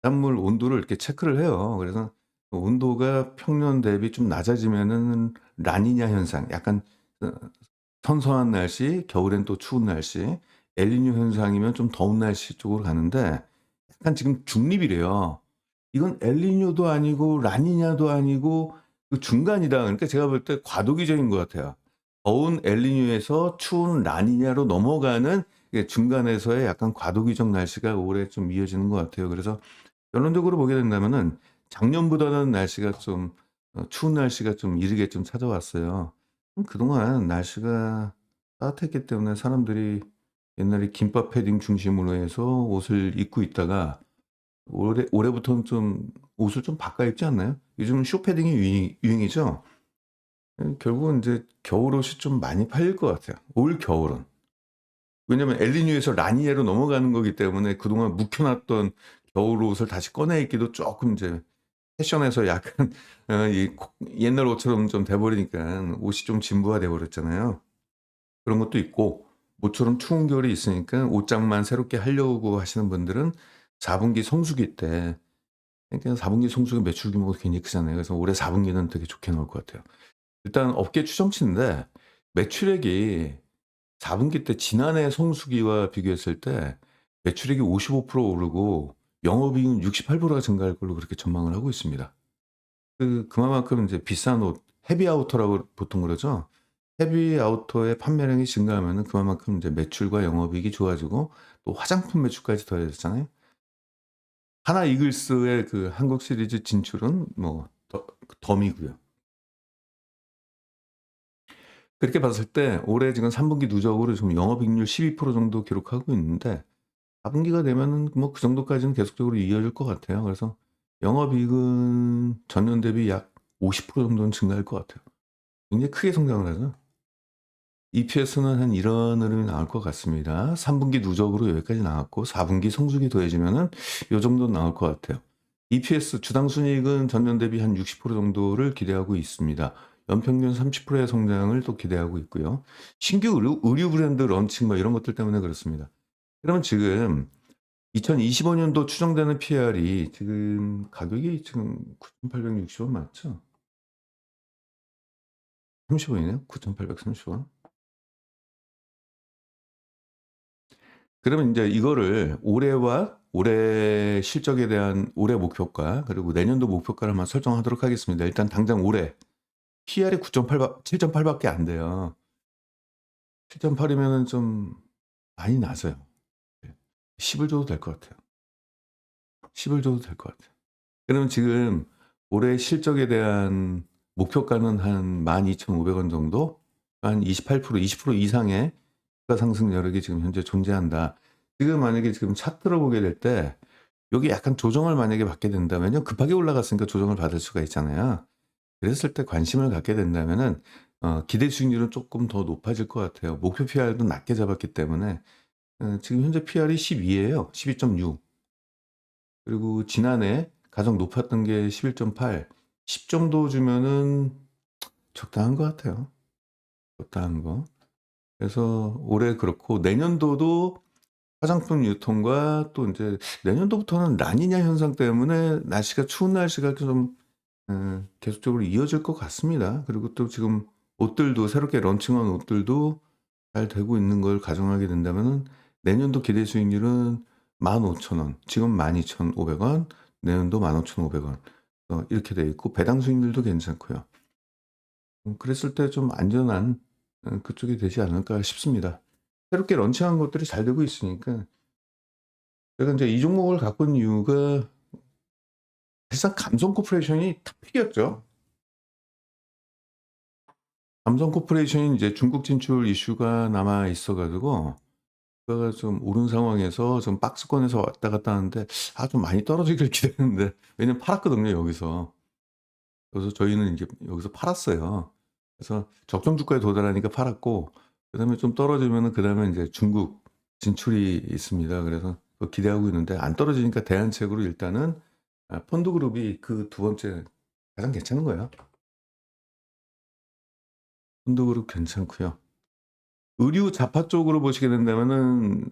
바닷물 온도를 이렇게 체크를 해요. 그래서 온도가 평년 대비 좀 낮아지면은 라니냐 현상 약간 어 선선한 날씨, 겨울엔 또 추운 날씨, 엘니뇨 현상이면 좀 더운 날씨 쪽으로 가는데 약간 지금 중립이래요. 이건 엘니뇨도 아니고 라니냐도 아니고 그 중간이다. 그러니까 제가 볼 때 과도기적인 것 같아요. 더운 엘니뇨에서 추운 라니냐로 넘어가는 예 중간에서의 약간 과도기적 날씨가 올해 좀 이어지는 것 같아요. 그래서 결론적으로 보게 된다면은 작년보다는 날씨가 좀 추운 날씨가 좀 이르게 좀 찾아왔어요. 그동안 날씨가 따뜻했기 때문에 사람들이 옛날에 긴팔 패딩 중심으로 해서 옷을 입고 있다가 올해부터는 좀 옷을 좀 바꿔 입지 않나요? 요즘은 쇼 패딩이 유행이죠. 결국은 인제 겨울옷이 좀 많이 팔릴 것 같아요, 올 겨울은. 왜냐면 엘니뇨에서 라니냐로 넘어가는 거기 때문에 그동안 묵혀 놨던 겨울옷을 다시 꺼내 입기도 쪼끔 이제 패션에서 약간 이 옛날 옷처럼 좀 돼 버리니까 옷이 좀 진부화돼 버렸잖아요. 그런 것도 있고 모처럼 추운 겨울이 있으니까 옷장만 새롭게 하려고 하시는 분들은 4분기 성수기 때 그러니까 4분기 성수기 매출 규모가 굉장히 크잖아요. 그래서 올해 4분기는 되게 좋게 나올 것 같아요. 일단 업계 추정치인데 매출액이 4분기 때 지난해 성수기와 비교했을 때 매출액이 55% 오르고 영업이익은 68%가 증가할 걸로 그렇게 전망을 하고 있습니다. 그만큼 인제 비싼 옷 헤비 아우터라고 보통 그러죠. 헤비 아우터의 판매량이 증가하면은 그만큼 인제 매출과 영업이익이 좋아지고 또 화장품 매출까지 더해졌잖아요. 하나 이글스의 그 한국 시리즈 진출은 뭐 덤이고요. 그렇게 봤을 때 올해 지금 3분기 누적으로 지금 영업이익률 12% 정도 기록하고 있는데 4분기가 되면은 뭐 그 정도까지는 계속적으로 이어질 것 같아요. 그래서 영업이익은 전년 대비 약 50% 정도는 증가할 것 같아요. 굉장히 크게 성장을 하죠. EPS는 한 이런 흐름이 나올 것 같습니다. 3 분기 누적으로 여기까지 나왔고 4 분기 성수기 더해지면은 요 정도는 나올 것 같아요. EPS 주당 순이익은 전년 대비 한 60% 정도를 기대하고 있습니다. 연평균 30%의 성장을 또 기대하고 있고요. 신규 의류 브랜드 런칭 뭐 이런 것들 때문에 그렇습니다. 그러면 지금 2025 년도 추정되는 PR이 지금 가격이 지금 9,860원 맞죠? 30원이네요. 9,830원. 그러면 인제 이거를 올해와 올해 실적에 대한 올해 목표가 그리고 내년도 목표가를 한번 설정하도록 하겠습니다. 일단 당장 올해 PR이 7.8 밖에 안 돼요. 7.8 이면은 좀 많이 낮아요. 예. 10을 줘도 될 것 같아요. 10을 줘도 될 것 같아요. 그러면 지금 올해 실적에 대한 목표가는 한 12,500원 정도? 한 28% 20% 이상의 주가 상승 여력이 지금 현재 존재한다. 지금 만약에 지금 차트를 보게 될 때 요게 약간 조정을 만약에 받게 된다면요. 급하게 올라갔으니까 조정을 받을 수가 있잖아요. 그랬을 때 관심을 갖게 된다면은 기대 수익률은 쪼끔 더 높아질 것 같아요. 목표 PR도 낮게 잡았기 때문에 지금 현재 PR이 12예요. 12.6. 그리고 지난해 가장 높았던 게 11.8. 10 정도 주면은 적당한 것 같아요. 적당한 거. 그래서 올해 그렇고 내년도도 화장품 유통과 또 인제 내년도부터는 라니냐 현상 때문에 날씨가 추운 날씨가 좀 계속적으로 이어질 것 같습니다. 그리고 또 지금 옷들도 새롭게 런칭한 옷들도 잘 되고 있는 걸 가정하게 된다면은 내년도 기대 수익률은 15,000원, 지금 12,500원, 내년도 15,500원 이렇게 돼 있고 배당 수익률도 괜찮고요. 그랬을 때 좀 안전한 그쪽이 되지 않을까 싶습니다. 새롭게 런칭한 것들이 잘 되고 있으니까 제가 인제 이 종목을 갖고 있는 이유가 사실상 감성 코퍼레이션이 탑픽이었죠. 삼성 코퍼레이션이 이제 중국 진출 이슈가 남아 있어 가지고 주가가 좀 오른 상황에서 좀 박스권에서 왔다 갔다 하는데 좀 많이 떨어지길 기대했는데 왜냐면 팔았거든요, 여기서. 그래서 저희는 인제 여기서 팔았어요. 그래서 적정 주가에 도달하니까 팔았고 그다음에 좀 떨어지면은 그다음에 인제 중국 진출이 있습니다. 그래서 그거 기대하고 있는데 안 떨어지니까 대안책으로 일단은 펀드그룹이 그 두 번째 가장 괜찮은 거예요. 펀드그룹 괜찮고요. 의류 자파 쪽으로 보시게 된다면은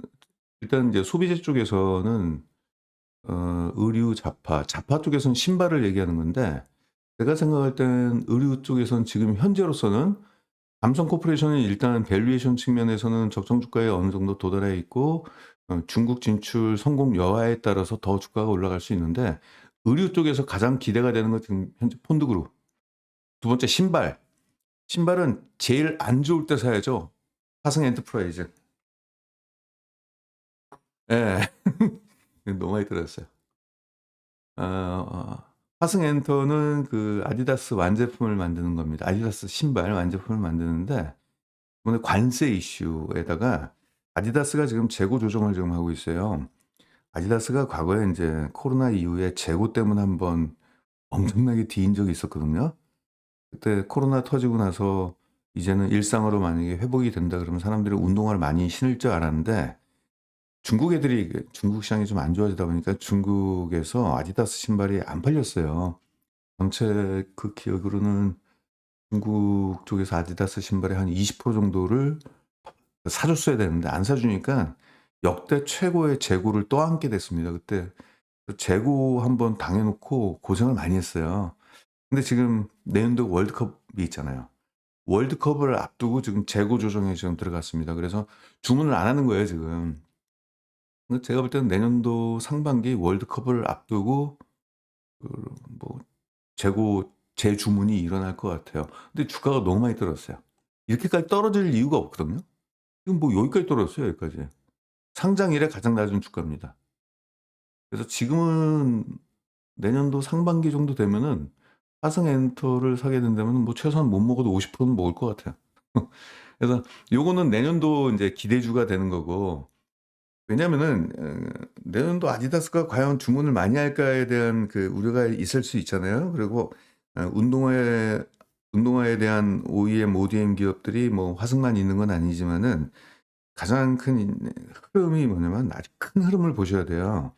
일단 이제 소비재 쪽에서는 의류 자파 쪽에서는 신발을 얘기하는 건데 제가 생각할 땐 의류 쪽에선 지금 현재로서는 삼성 코퍼레이션이 일단 밸류에이션 측면에서는 적정 주가에 어느 정도 도달해 있고 중국 진출 성공 여하에 따라서 더 주가가 올라갈 수 있는데 의류 쪽에서 가장 기대가 되는 건 지금 현재 폰드그룹. 두 번째 신발. 신발은 제일 안 좋을 때 사야죠. 화성 엔터프라이즈. 예. 너무 많이 떨어졌어요. 어 화승 엔터는 그 아디다스 완제품을 만드는 겁니다. 아디다스 신발 완제품을 만드는데 이번에 관세 이슈에다가 아디다스가 지금 재고 조정을 지금 하고 있어요. 아디다스가 과거에 인제 코로나 이후에 재고 때문에 한번 엄청나게 뒤인 적이 있었거든요. 그때 코로나 터지고 나서 이제는 일상으로 만약에 회복이 된다 그러면 사람들이 운동화를 많이 신을 줄 알았는데 중국 애들이 중국 시장이 좀 안 좋아지다 보니까 중국에서 아디다스 신발이 안 팔렸어요. 전체 그 기억으로는 중국 쪽에서 아디다스 신발의 한 20% 정도를 사 줬어야 되는데 안 사 주니까 역대 최고의 재고를 떠안게 됐습니다. 그때 그 재고 한번 당해 놓고 고생을 많이 했어요. 근데 지금 내년도 월드컵이 있잖아요. 월드컵을 앞두고 지금 재고 조정에 지금 들어갔습니다. 그래서 주문을 안 하는 거예요, 지금. 근데 제가 볼 때는 내년도 상반기 월드컵을 앞두고 그 뭐 재고 재주문이 일어날 것 같아요. 근데 주가가 너무 많이 떨어졌어요. 이렇게까지 떨어질 이유가 없거든요. 지금 뭐 여기까지 떨어졌어요, 여기까지. 상장 이래 가장 낮은 주가입니다. 그래서 지금은 내년도 상반기 정도 되면은 화성엔터를 사게 된다면은 뭐 최소한 못 먹어도 50%는 먹을 것 같아요. 그래서 요거는 내년도 인제 기대주가 되는 거고 왜냐면은 내년도 아디다스가 과연 주문을 많이 할까에 대한 그 우려가 있을 수 있잖아요. 그리고 운동화에 운동화에 대한 OEM, ODM 기업들이 뭐 화승만 있는 건 아니지만은 가장 큰 흐름이 뭐냐면 아주 큰 흐름을 보셔야 돼요.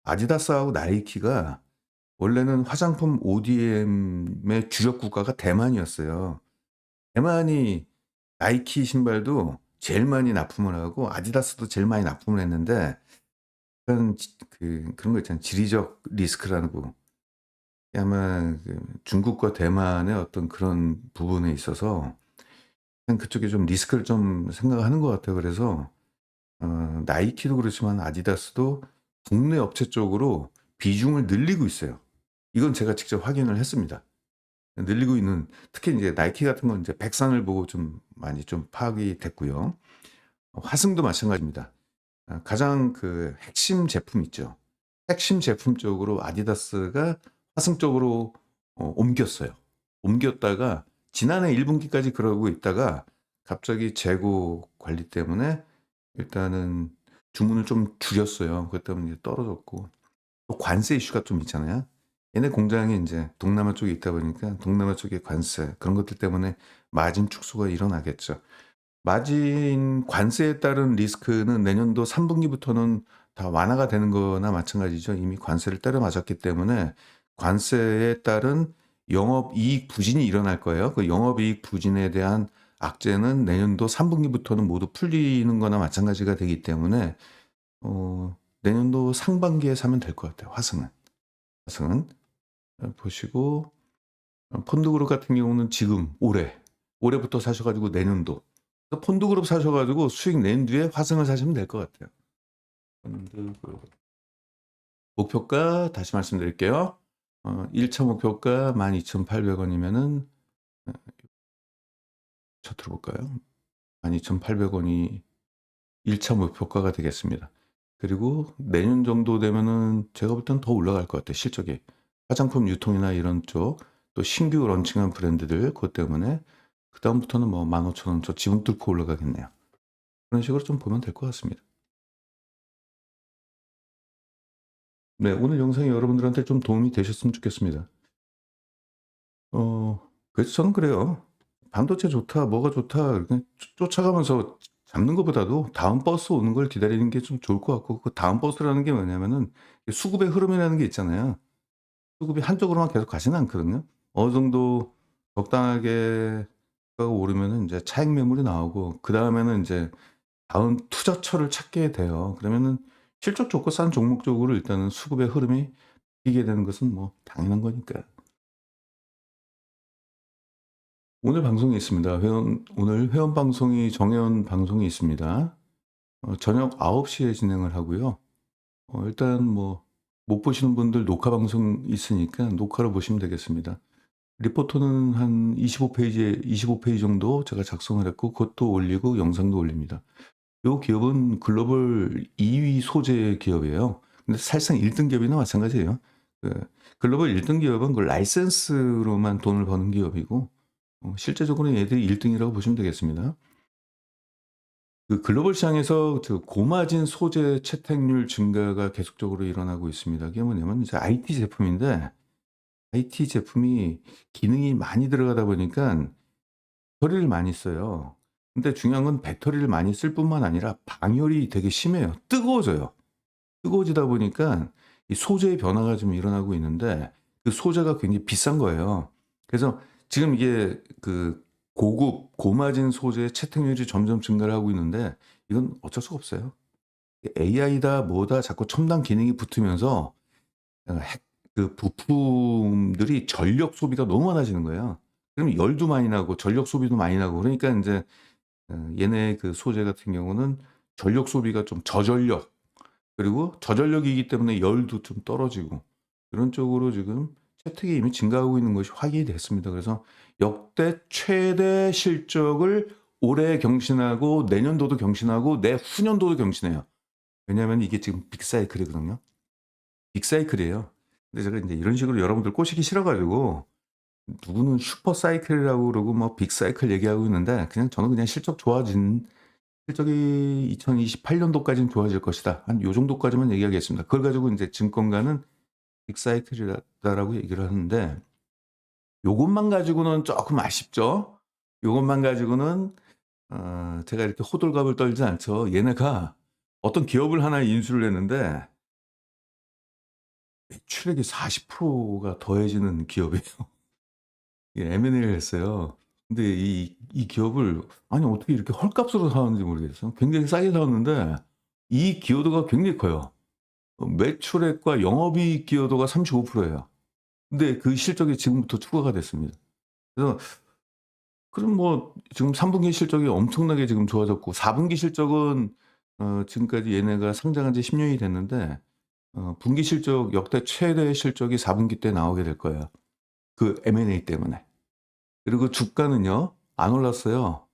아디다스하고 나이키가 원래는 화장품 ODM의 주력 국가가 대만이었어요. 대만이 나이키 신발도 제일 많이 납품을 하고 아디다스도 제일 많이 납품을 했는데 약간 그런 거 있잖아요. 지리적 리스크라는 거. 아마 중국과 대만의 어떤 그런 부분에 있어서 그냥 그쪽에 좀 리스크를 좀 생각하는 것 같아요. 그래서 나이키도 그렇지만 아디다스도 국내 업체 쪽으로 비중을 늘리고 있어요. 이건 제가 직접 확인을 했습니다. 늘리고 있는, 특히 이제 나이키 같은 건 이제 백산을 보고 좀 많이 좀 파악이 됐고요. 화승도 마찬가지입니다. 가장 그 핵심 제품 있죠. 핵심 제품 쪽으로 아디다스가 화승 쪽으로 옮겼어요. 옮겼다가 지난해 1분기까지 그러고 있다가 갑자기 재고 관리 때문에 일단은 주문을 좀 줄였어요. 그것 때문에 이제 떨어졌고, 또 관세 이슈가 좀 있잖아요. 얘네 공장이 이제 동남아 쪽에 있다 보니까 동남아 쪽의 관세 그런 것들 때문에 마진 축소가 일어나겠죠. 마진 관세에 따른 리스크는 내년도 3분기부터는 다 완화가 되는 거나 마찬가지죠. 이미 관세를 때려 맞았기 때문에 관세에 따른 영업이익 부진이 일어날 거예요. 그 영업이익 부진에 대한 악재는 내년도 3분기부터는 모두 풀리는 거나 마찬가지가 되기 때문에 내년도 상반기에 사면 될 것 같아요. 화승은 보시고, 폰드그룹 같은 경우는 지금 올해부터 사셔가지고 내년도 폰드그룹 사셔가지고 수익 낸 뒤에 화승을 사시면 될 것 같아요. 폰드그룹. 목표가 다시 말씀드릴게요. 1차 목표가 12,800원이면은 저 들어볼까요? 12,800원이 1차 목표가가 되겠습니다. 그리고 내년 정도 되면은 제가 볼 땐 더 올라갈 것 같아요. 실적이. 화장품 유통이나 이런 쪽, 또 신규 런칭한 브랜드들, 그것 때문에 그다음부터는 뭐 15,000원 저 지붕 뚫고 올라가겠네요. 그런 식으로 좀 보면 될 것 같습니다. 네, 오늘 영상이 여러분들한테 좀 도움이 되셨으면 좋겠습니다. 그래서 저는 그래요. 반도체 좋다, 뭐가 좋다, 이렇게 쫓아가면서 잡는 것보다도 다음 버스 오는 걸 기다리는 게 좀 좋을 것 같고, 그 다음 버스라는 게 뭐냐면은 수급의 흐름이라는 게 있잖아요. 수급이 한쪽으로만 계속 가지는 않거든요. 어느 정도 적당하게 가가 오르면은 이제 차익 매물이 나오고, 그다음에는 이제 다음 투자처를 찾게 돼요. 그러면은 실적 좋고 싼 종목 쪽으로 일단은 수급의 흐름이 이게 되는 것은 뭐 당연한 거니까요. 오늘 방송이 있습니다. 오늘 회원 방송이 정회원 방송이 있습니다. 저녁 9시에 진행을 하고요. 일단 뭐 못 보시는 분들 녹화 방송 있으니까 녹화로 보시면 되겠습니다. 리포터는 한 25페이지 정도 제가 작성을 했고 그것도 올리고 영상도 올립니다. 이 기업은 글로벌 2위 소재 기업이에요. 근데 사실상 1등 기업이나 마찬가지예요. 글로벌 1등 기업은 그 라이센스로만 돈을 버는 기업이고 실제적으로는 얘들이 1등이라고 보시면 되겠습니다. 그 글로벌 시장에서 고마진 소재 채택률 증가가 계속적으로 일어나고 있습니다. 그게 뭐냐면 이제 IT 제품인데 IT 제품이 기능이 많이 들어가다 보니까 배터리를 많이 써요. 근데 중요한 건 배터리를 많이 쓸 뿐만 아니라 방열이 되게 심해요. 뜨거워져요. 뜨거워지다 보니까 이 소재의 변화가 좀 일어나고 있는데 그 소재가 굉장히 비싼 거예요. 그래서 지금 이게 그 고급 고마진 소재의 채택률이 점점 증가를 하고 있는데 이건 어쩔 수가 없어요. AI다 뭐다 자꾸 첨단 기능이 붙으면서 그 부품들이 전력 소비가 너무 많아지는 거예요. 그러면 열도 많이 나고 전력 소비도 많이 나고 그러니까 인제 얘네 그 소재 같은 경우는 전력 소비가 좀 저전력 그리고 저전력이기 때문에 열도 좀 떨어지고 그런 쪽으로 지금 채택이 이미 증가하고 있는 것이 확인이 됐습니다. 그래서 역대 최대 실적을 올해 경신하고 내년도도 경신하고 내후년도도 경신해요. 왜냐하면 이게 지금 빅사이클이거든요. 빅사이클이에요. 근데 제가 인제 이런 식으로 여러분들 꼬시기 싫어 가지고 누구는 슈퍼 사이클이라고 그러고 뭐 빅사이클 얘기하고 있는데 그냥 저는 그냥 실적이 2028년도까지는 좋아질 것이다. 한 요 정도까지만 얘기하겠습니다. 그걸 가지고 인제 증권가는 빅사이클이다라고 얘기를 하는데 요것만 가지고는 조금 아쉽죠. 요것만 가지고는 제가 이렇게 호들갑을 떨지 않죠. 얘네가 어떤 기업을 하나 인수를 했는데 매출액이 40%가 더해지는 기업이에요. 예, M&A를 했어요. 근데 이 기업을 아니 어떻게 이렇게 헐값으로 사왔는지 모르겠어요. 굉장히 싸게 사왔는데 이 기여도가 굉장히 커요. 매출액과 영업이익 기여도가 35%예요. 근데 그 실적이 지금부터 추가가 됐습니다. 그래서 그럼 뭐 지금 3분기 실적이 엄청나게 지금 좋아졌고 4분기 실적은 지금까지 얘네가 상장한 지 10년이 됐는데 분기 실적 역대 최대 실적이 4분기 때 나오게 될 거예요. 그 M&A 때문에. 그리고 주가는요 안 올랐어요.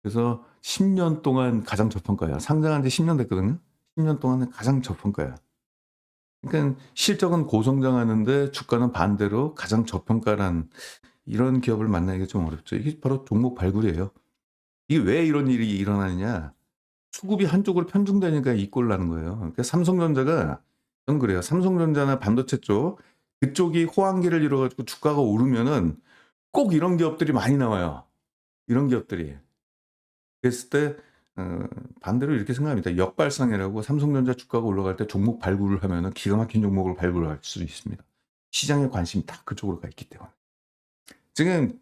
그래서 10년 동안 가장 저평가예요. 상장한 지 10년 됐거든요. 10년 동안은 가장 저평가예요. 그러니까 실적은 고성장하는데 주가는 반대로 가장 저평가란 이런 기업을 만나기가 좀 어렵죠. 이게 바로 종목 발굴이에요. 이게 왜 이런 일이 일어나느냐? 수급이 한쪽으로 편중되니까 이 꼴 나는 거예요. 그러니까 삼성전자가 전 그래요. 삼성전자나 반도체 쪽 그쪽이 호황기를 이뤄 가지고 주가가 오르면은 꼭 이런 기업들이 많이 나와요. 이런 기업들이. 그랬을 때 반대로 이렇게 생각합니다. 역발상이라고 삼성전자 주가가 올라갈 때 종목 발굴을 하면은 기가 막힌 종목을 발굴할 수 있습니다. 시장의 관심이 다 그쪽으로 가 있기 때문에. 지금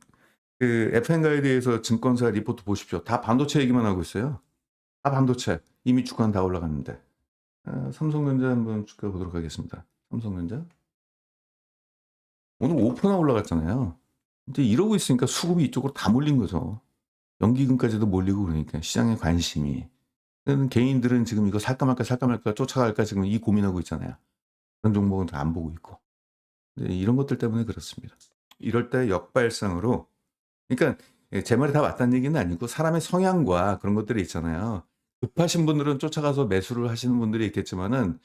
그 FN가이드에서 증권사 리포트 보십시오. 다 반도체 얘기만 하고 있어요. 다 반도체. 이미 주가는 다 올라갔는데. 삼성전자 한번 주가 보도록 하겠습니다. 삼성전자. 오늘 5%나 올라갔잖아요. 근데 이러고 있으니까 수급이 이쪽으로 다 몰린 거죠. 연기금까지도 몰리고 그러니까 시장의 관심이. 개인들은 지금 이거 살까 말까 살까 말까 쫓아갈까 지금 이 고민하고 있잖아요. 그런 종목은 다 안 보고 있고. 네, 이런 것들 때문에 그렇습니다. 이럴 때 역발상으로 그러니까 제 말이 다 맞다는 얘기는 아니고 사람의 성향과 그런 것들이 있잖아요. 급하신 분들은 쫓아가서 매수를 하시는 분들이 있겠지만은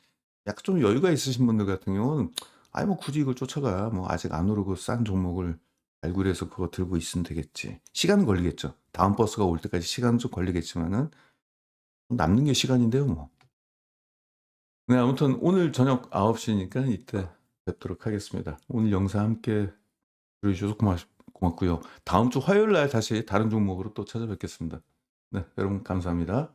약간 좀 여유가 있으신 분들 같은 경우는 아이 뭐 굳이 이걸 쫓아가 뭐 아직 안 오르고 싼 종목을 발굴해서 그거 들고 있으면 되겠지. 시간은 걸리겠죠. 다음 버스가 올 때까지 시간은 좀 걸리겠지만은 남는 게 시간인데요, 뭐. 네, 아무튼 오늘 저녁 9시니까 이때 뵙도록 하겠습니다. 오늘 영상 함께 들어주셔서 고맙고요. 다음 주 화요일 날 다시 다른 종목으로 또 찾아뵙겠습니다. 네, 여러분 감사합니다.